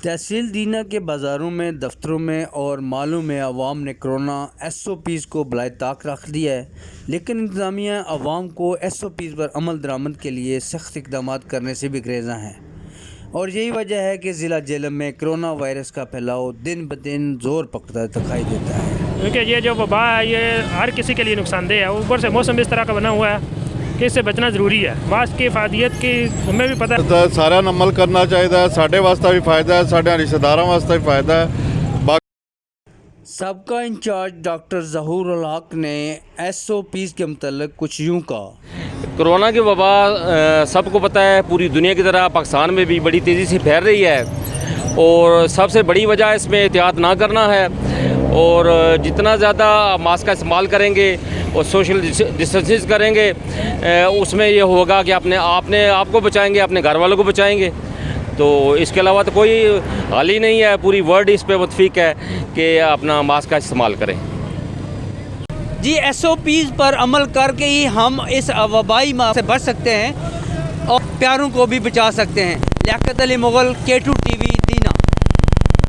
تحصیل دینہ کے بازاروں میں، دفتروں میں اور مالوں میں عوام نے کرونا SOPs کو بالائے طاق رکھ دیا ہے، لیکن انتظامیہ عوام کو SOPs پر عمل درآمد کے لیے سخت اقدامات کرنے سے بھی گریزاں ہیں، اور یہی وجہ ہے کہ ضلع جہلم میں کرونا وائرس کا پھیلاؤ دن بدن زور پکڑتا دکھائی دیتا ہے۔ کیونکہ یہ جو وبا ہے یہ ہر کسی کے لیے نقصان دہ ہے، اوپر سے موسم اس طرح کا بنا ہوا ہے کہ اس سے بچنا ضروری ہے۔ ماسک کی افادیت کی ہمیں بھی پتہ ہے، سارا عمل کرنا چاہیے، ساڈے واسطے بھی فائدہ ہے، ساڈے رشتہ داراں واسطے بھی فائدہ ہے۔ سابقہ انچارج ڈاکٹر ظہور الحق نے SOPs کے متعلق کچھ یوں کہا۔ کرونا کی وبا سب کو پتہ ہے، پوری دنیا کی طرح پاکستان میں بھی بڑی تیزی سے پھیل رہی ہے، اور سب سے بڑی وجہ اس میں احتیاط نہ کرنا ہے، اور جتنا زیادہ ماسک کا استعمال کریں گے اور سوشل ڈسٹنسنگ کریں گے، اس میں یہ ہوگا کہ اپنے آپ کو بچائیں گے، اپنے گھر والوں کو بچائیں گے۔ تو اس کے علاوہ تو کوئی حل ہی نہیں ہے، پوری ورلڈ اس پہ متفق ہے کہ اپنا ماسک کا استعمال کریں۔ جی SOPs پر عمل کر کے ہی ہم اس وبائی مار سے بچ سکتے ہیں اور پیاروں کو بھی بچا سکتے ہیں۔ Liaquat Ali Mughal, K2 TV